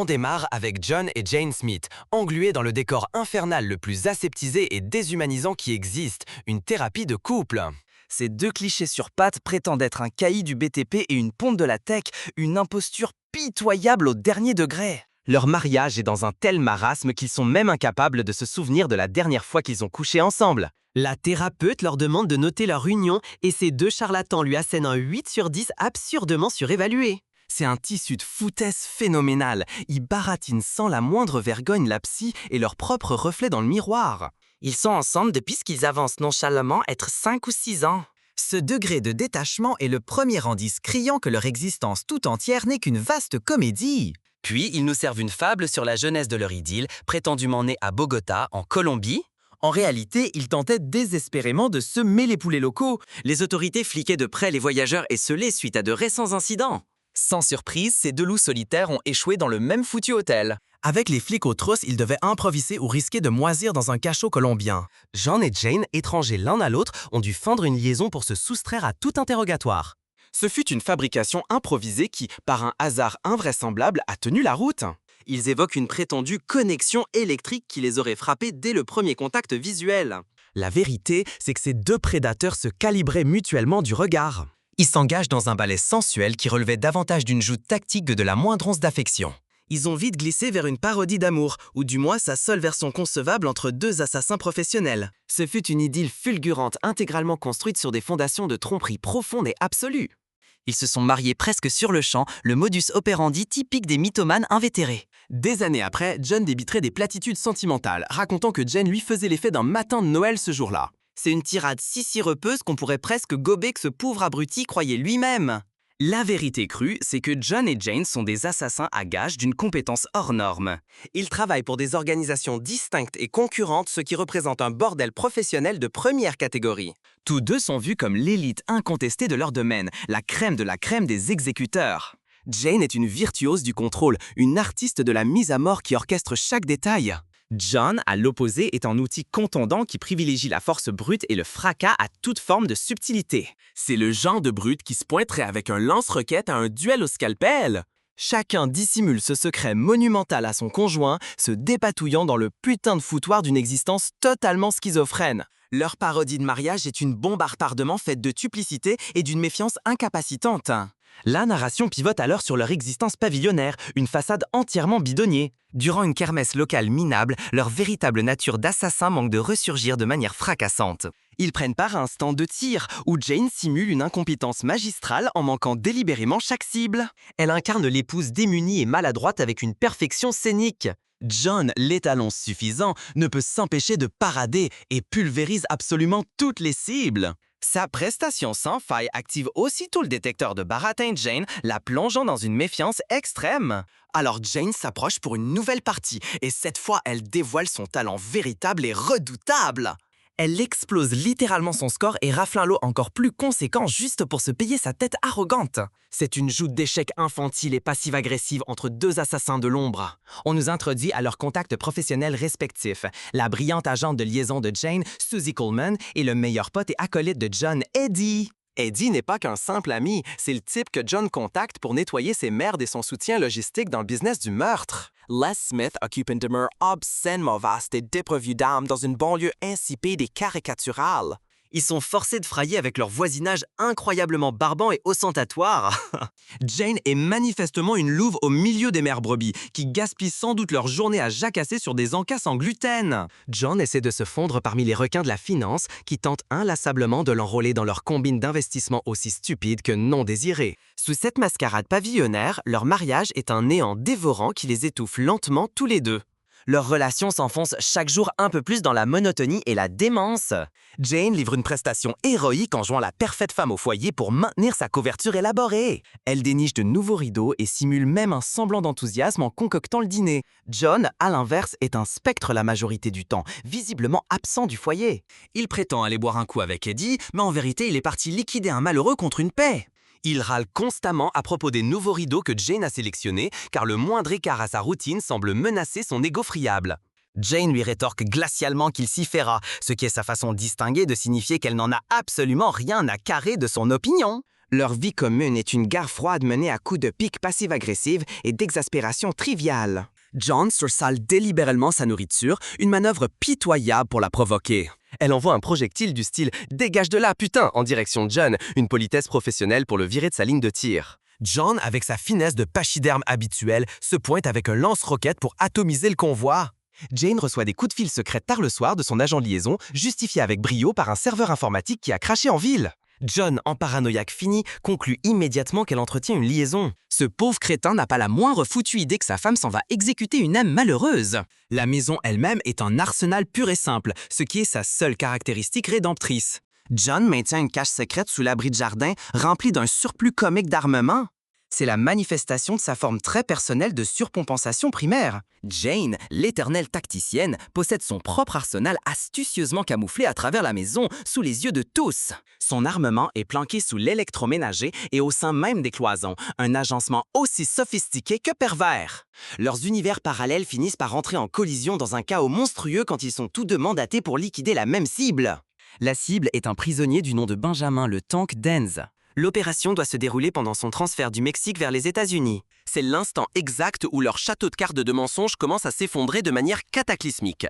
On démarre avec John et Jane Smith, englués dans le décor infernal le plus aseptisé et déshumanisant qui existe, une thérapie de couple. Ces deux clichés sur pattes prétendent être un caïd du BTP et une ponte de la tech, une imposture pitoyable au dernier degré. Leur mariage est dans un tel marasme qu'ils sont même incapables de se souvenir de la dernière fois qu'ils ont couché ensemble. La thérapeute leur demande de noter leur union et ces deux charlatans lui assènent un 8 sur 10 absurdement surévalué. C'est un tissu de foutaise phénoménal. Ils baratinent sans la moindre vergogne la psy et leur propre reflet dans le miroir. Ils sont ensemble depuis ce qu'ils avancent nonchalamment être 5 ou 6 ans. Ce degré de détachement est le premier indice criant que leur existence tout entière n'est qu'une vaste comédie. Puis, ils nous servent une fable sur la jeunesse de leur idylle, prétendument née à Bogota, en Colombie. En réalité, ils tentaient désespérément de semer les poulets locaux. Les autorités fliquaient de près les voyageurs esselés suite à de récents incidents. Sans surprise, ces deux loups solitaires ont échoué dans le même foutu hôtel. Avec les flics aux trousses, ils devaient improviser ou risquer de moisir dans un cachot colombien. John et Jane, étrangers l'un à l'autre, ont dû feindre une liaison pour se soustraire à tout interrogatoire. Ce fut une fabrication improvisée qui, par un hasard invraisemblable, a tenu la route. Ils évoquent une prétendue connexion électrique qui les aurait frappés dès le premier contact visuel. La vérité, c'est que ces deux prédateurs se calibraient mutuellement du regard. Ils s'engagent dans un ballet sensuel qui relevait davantage d'une joute tactique que de la moindre once d'affection. Ils ont vite glissé vers une parodie d'amour, ou du moins sa seule version concevable entre deux assassins professionnels. Ce fut une idylle fulgurante intégralement construite sur des fondations de tromperie profonde et absolue. Ils se sont mariés presque sur le champ, le modus operandi typique des mythomanes invétérés. Des années après, John débiterait des platitudes sentimentales, racontant que Jane lui faisait l'effet d'un matin de Noël ce jour-là. C'est une tirade si sirupeuse qu'on pourrait presque gober que ce pauvre abruti croyait lui-même. La vérité crue, c'est que John et Jane sont des assassins à gages d'une compétence hors norme. Ils travaillent pour des organisations distinctes et concurrentes, ce qui représente un bordel professionnel de première catégorie. Tous deux sont vus comme l'élite incontestée de leur domaine, la crème de la crème des exécuteurs. Jane est une virtuose du contrôle, une artiste de la mise à mort qui orchestre chaque détail. John, à l'opposé, est un outil contondant qui privilégie la force brute et le fracas à toute forme de subtilité. C'est le genre de brute qui se pointerait avec un lance-roquette à un duel au scalpel. Chacun dissimule ce secret monumental à son conjoint, se dépatouillant dans le putain de foutoir d'une existence totalement schizophrène. Leur parodie de mariage est une bombe à retardement faite de duplicité et d'une méfiance incapacitante. La narration pivote alors sur leur existence pavillonnaire, une façade entièrement bidonnier. Durant une kermesse locale minable, leur véritable nature d'assassin manque de ressurgir de manière fracassante. Ils prennent part à un stand de tir, où Jane simule une incompétence magistrale en manquant délibérément chaque cible. Elle incarne l'épouse démunie et maladroite avec une perfection scénique. John, l'étalon suffisant, ne peut s'empêcher de parader et pulvérise absolument toutes les cibles. Sa prestation sans faille active aussitôt le détecteur de baratin de Jane, la plongeant dans une méfiance extrême. Alors Jane s'approche pour une nouvelle partie, et cette fois elle dévoile son talent véritable et redoutable. Elle explose littéralement son score et rafle un lot encore plus conséquent juste pour se payer sa tête arrogante. C'est une joute d'échecs infantile et passive-agressive entre deux assassins de l'ombre. On nous introduit à leurs contacts professionnels respectifs. La brillante agente de liaison de Jane, Susie Coleman, et le meilleur pote et acolyte de John, Eddie. Eddie n'est pas qu'un simple ami, c'est le type que John contacte pour nettoyer ses merdes et son soutien logistique dans le business du meurtre. Les Smith occupe une demeure obscènement vaste et dépourvue d'âme dans une banlieue insipide et caricaturale. Ils sont forcés de frayer avec leur voisinage incroyablement barbant et ostentatoire. Jane est manifestement une louve au milieu des mères brebis, qui gaspillent sans doute leur journée à jacasser sur des encas sans gluten. John essaie de se fondre parmi les requins de la finance qui tentent inlassablement de l'enrôler dans leur combine d'investissement aussi stupide que non désirée. Sous cette mascarade pavillonnaire, leur mariage est un néant dévorant qui les étouffe lentement tous les deux. Leur relation s'enfonce chaque jour un peu plus dans la monotonie et la démence. Jane livre une prestation héroïque en jouant la parfaite femme au foyer pour maintenir sa couverture élaborée. Elle déniche de nouveaux rideaux et simule même un semblant d'enthousiasme en concoctant le dîner. John, à l'inverse, est un spectre la majorité du temps, visiblement absent du foyer. Il prétend aller boire un coup avec Eddie, mais en vérité, il est parti liquider un malheureux contre une paix. Il râle constamment à propos des nouveaux rideaux que Jane a sélectionnés, car le moindre écart à sa routine semble menacer son égo friable. Jane lui rétorque glacialement qu'il s'y fera, ce qui est sa façon distinguée de signifier qu'elle n'en a absolument rien à carrer de son opinion. Leur vie commune est une guerre froide menée à coups de pique passive-agressive et d'exaspération triviale. John sursale délibérément sa nourriture, une manœuvre pitoyable pour la provoquer. Elle envoie un projectile du style « Dégage de là, putain !» en direction de John, une politesse professionnelle pour le virer de sa ligne de tir. John, avec sa finesse de pachyderme habituelle, se pointe avec un lance-roquette pour atomiser le convoi. Jane reçoit des coups de fil secrets tard le soir de son agent de liaison, justifié avec brio par un serveur informatique qui a craché en ville. John, en paranoïaque fini, conclut immédiatement qu'elle entretient une liaison. Ce pauvre crétin n'a pas la moindre foutue idée que sa femme s'en va exécuter une âme malheureuse. La maison elle-même est un arsenal pur et simple, ce qui est sa seule caractéristique rédemptrice. John maintient une cache secrète sous l'abri de jardin, remplie d'un surplus comique d'armement. C'est la manifestation de sa forme très personnelle de surcompensation primaire. Jane, l'éternelle tacticienne, possède son propre arsenal astucieusement camouflé à travers la maison, sous les yeux de tous. Son armement est planqué sous l'électroménager et au sein même des cloisons, un agencement aussi sophistiqué que pervers. Leurs univers parallèles finissent par entrer en collision dans un chaos monstrueux quand ils sont tous deux mandatés pour liquider la même cible. La cible est un prisonnier du nom de Benjamin le Tank Denz. L'opération doit se dérouler pendant son transfert du Mexique vers les États-Unis. C'est l'instant exact où leur château de cartes de mensonges commence à s'effondrer de manière cataclysmique.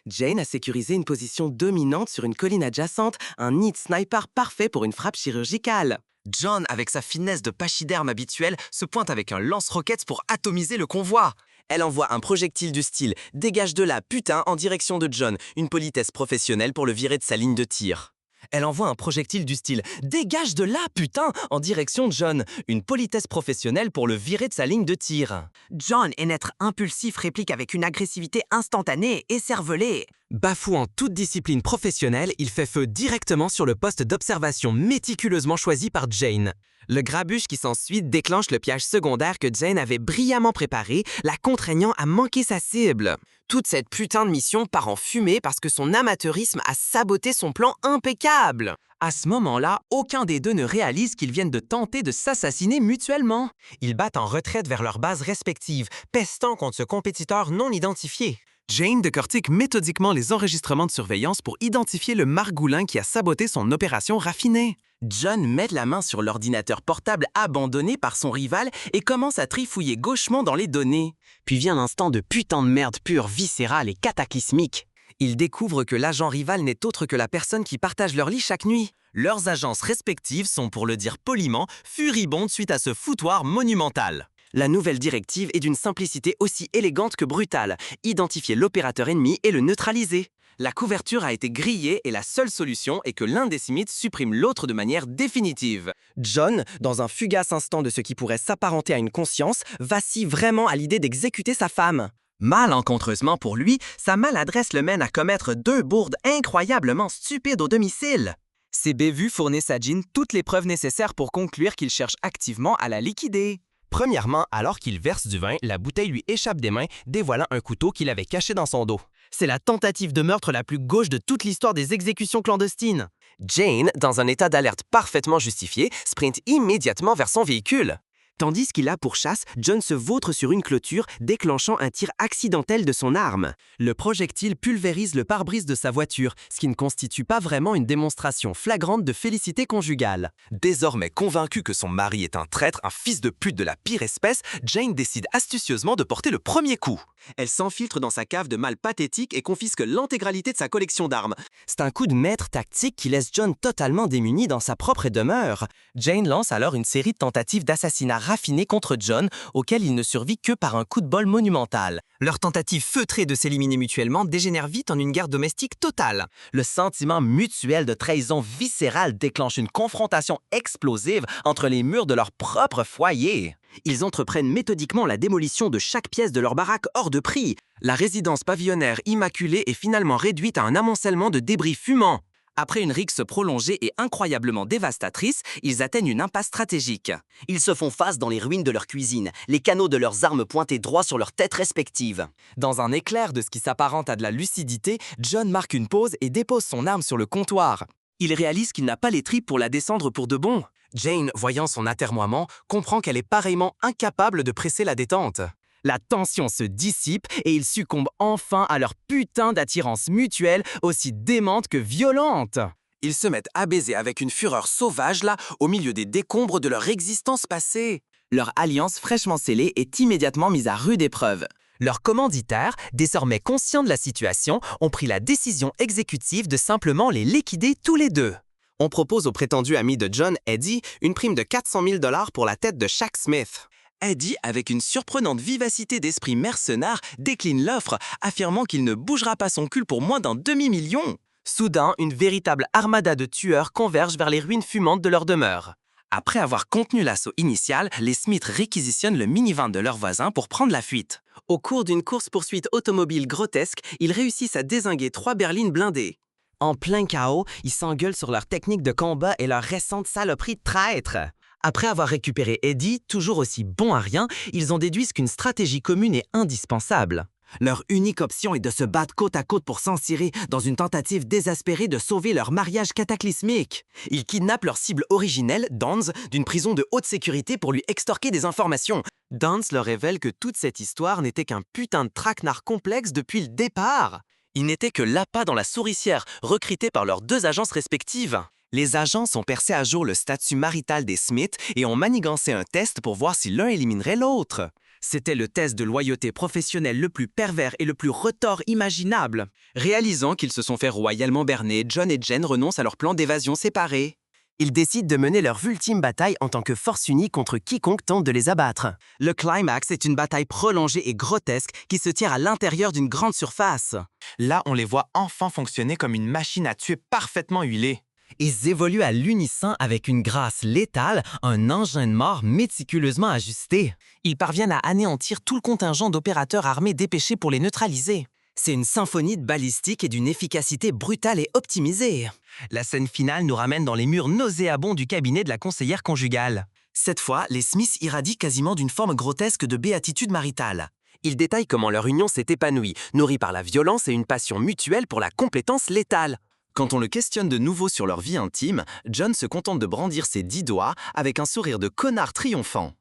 Jane a sécurisé une position dominante sur une colline adjacente, un nid de sniper parfait pour une frappe chirurgicale. John, avec sa finesse de pachyderme habituelle, se pointe avec un lance-roquettes pour atomiser le convoi. Elle envoie un projectile du style « Dégage de là, putain !» en direction de John, une politesse professionnelle pour le virer de sa ligne de tir. Elle envoie un projectile du style « Dégage de là, putain !» en direction de John, une politesse professionnelle pour le virer de sa ligne de tir. John, un être impulsif, réplique avec une agressivité instantanée et cervelée. Bafouant toute discipline professionnelle, il fait feu directement sur le poste d'observation méticuleusement choisi par Jane. Le grabuge qui s'ensuit déclenche le piège secondaire que Jane avait brillamment préparé, la contraignant à manquer sa cible. Toute cette putain de mission part en fumée parce que son amateurisme a saboté son plan impeccable. À ce moment-là, aucun des deux ne réalise qu'ils viennent de tenter de s'assassiner mutuellement. Ils battent en retraite vers leurs bases respectives, pestant contre ce compétiteur non identifié. Jane décortique méthodiquement les enregistrements de surveillance pour identifier le margoulin qui a saboté son opération raffinée. John met la main sur l'ordinateur portable abandonné par son rival et commence à trifouiller gauchement dans les données. Puis vient l'instant de putain de merde pure, viscérale et cataclysmique. Il découvre que l'agent rival n'est autre que la personne qui partage leur lit chaque nuit. Leurs agences respectives sont, pour le dire poliment, furibondes suite à ce foutoir monumental. La nouvelle directive est d'une simplicité aussi élégante que brutale. Identifier l'opérateur ennemi et le neutraliser. La couverture a été grillée et la seule solution est que l'un des Smiths supprime l'autre de manière définitive. John, dans un fugace instant de ce qui pourrait s'apparenter à une conscience, vacille vraiment à l'idée d'exécuter sa femme. Malencontreusement pour lui, sa maladresse le mène à commettre 2 bourdes incroyablement stupides au domicile. Ces bévues fournissent à Jean toutes les preuves nécessaires pour conclure qu'il cherche activement à la liquider. Premièrement, alors qu'il verse du vin, la bouteille lui échappe des mains, dévoilant un couteau qu'il avait caché dans son dos. C'est la tentative de meurtre la plus gauche de toute l'histoire des exécutions clandestines. Jane, dans un état d'alerte parfaitement justifié, sprinte immédiatement vers son véhicule. Tandis qu'il a pour chasse, John se vautre sur une clôture, déclenchant un tir accidentel de son arme. Le projectile pulvérise le pare-brise de sa voiture, ce qui ne constitue pas vraiment une démonstration flagrante de félicité conjugale. Désormais convaincue que son mari est un traître, un fils de pute de la pire espèce, Jane décide astucieusement de porter le premier coup. Elle s'infiltre dans sa cave de mâle pathétique et confisque l'intégralité de sa collection d'armes. C'est un coup de maître tactique qui laisse John totalement démuni dans sa propre demeure. Jane lance alors une série de tentatives d'assassinat raffinées contre John, auxquelles il ne survit que par un coup de bol monumental. Leur tentative feutrée de s'éliminer mutuellement dégénère vite en une guerre domestique totale. Le sentiment mutuel de trahison viscérale déclenche une confrontation explosive entre les murs de leur propre foyer. Ils entreprennent méthodiquement la démolition de chaque pièce de leur baraque hors de prix. La résidence pavillonnaire immaculée est finalement réduite à un amoncellement de débris fumants. Après une rixe prolongée et incroyablement dévastatrice, ils atteignent une impasse stratégique. Ils se font face dans les ruines de leur cuisine, les canaux de leurs armes pointés droit sur leurs têtes respectives. Dans un éclair de ce qui s'apparente à de la lucidité, John marque une pause et dépose son arme sur le comptoir. Il réalise qu'il n'a pas les tripes pour la descendre pour de bon. Jane, voyant son atermoiement, comprend qu'elle est pareillement incapable de presser la détente. La tension se dissipe et ils succombent enfin à leur putain d'attirance mutuelle aussi démente que violente. Ils se mettent à baiser avec une fureur sauvage là, au milieu des décombres de leur existence passée. Leur alliance fraîchement scellée est immédiatement mise à rude épreuve. Leurs commanditaires, désormais conscients de la situation, ont pris la décision exécutive de simplement les liquider tous les deux. On propose au prétendu ami de John, Eddie, une prime de 400 000 $ pour la tête de Shaq Smith. Eddie, avec une surprenante vivacité d'esprit mercenaire, décline l'offre, affirmant qu'il ne bougera pas son cul pour moins d'un demi-million. Soudain, une véritable armada de tueurs converge vers les ruines fumantes de leur demeure. Après avoir contenu l'assaut initial, les Smiths réquisitionnent le minivan de leur voisin pour prendre la fuite. Au cours d'une course-poursuite automobile grotesque, ils réussissent à dézinguer 3 berlines blindées. En plein chaos, ils s'engueulent sur leur technique de combat et leur récente saloperie de traître. Après avoir récupéré Eddie, toujours aussi bon à rien, ils en déduisent qu'une stratégie commune est indispensable. Leur unique option est de se battre côte à côte pour s'en tirer dans une tentative désespérée de sauver leur mariage cataclysmique. Ils kidnappent leur cible originelle, Dance, d'une prison de haute sécurité pour lui extorquer des informations. Dance leur révèle que toute cette histoire n'était qu'un putain de traquenard complexe depuis le départ. Ils n'étaient que l'appât dans la souricière, recrutés par leurs 2 agences respectives. Les agents ont percé à jour le statut marital des Smiths et ont manigancé un test pour voir si l'un éliminerait l'autre. C'était le test de loyauté professionnelle le plus pervers et le plus retors imaginable. Réalisant qu'ils se sont fait royalement berner, John et Jen renoncent à leur plan d'évasion séparé. Ils décident de mener leur ultime bataille en tant que force unie contre quiconque tente de les abattre. Le climax est une bataille prolongée et grotesque qui se tient à l'intérieur d'une grande surface. Là, on les voit enfin fonctionner comme une machine à tuer parfaitement huilée. Ils évoluent à l'unisson avec une grâce létale, un engin de mort méticuleusement ajusté. Ils parviennent à anéantir tout le contingent d'opérateurs armés dépêchés pour les neutraliser. C'est une symphonie de balistique et d'une efficacité brutale et optimisée. La scène finale nous ramène dans les murs nauséabonds du cabinet de la conseillère conjugale. Cette fois, les Smiths irradient quasiment d'une forme grotesque de béatitude maritale. Ils détaillent comment leur union s'est épanouie, nourrie par la violence et une passion mutuelle pour la compétence létale. Quand on le questionne de nouveau sur leur vie intime, John se contente de brandir ses 10 doigts avec un sourire de connard triomphant.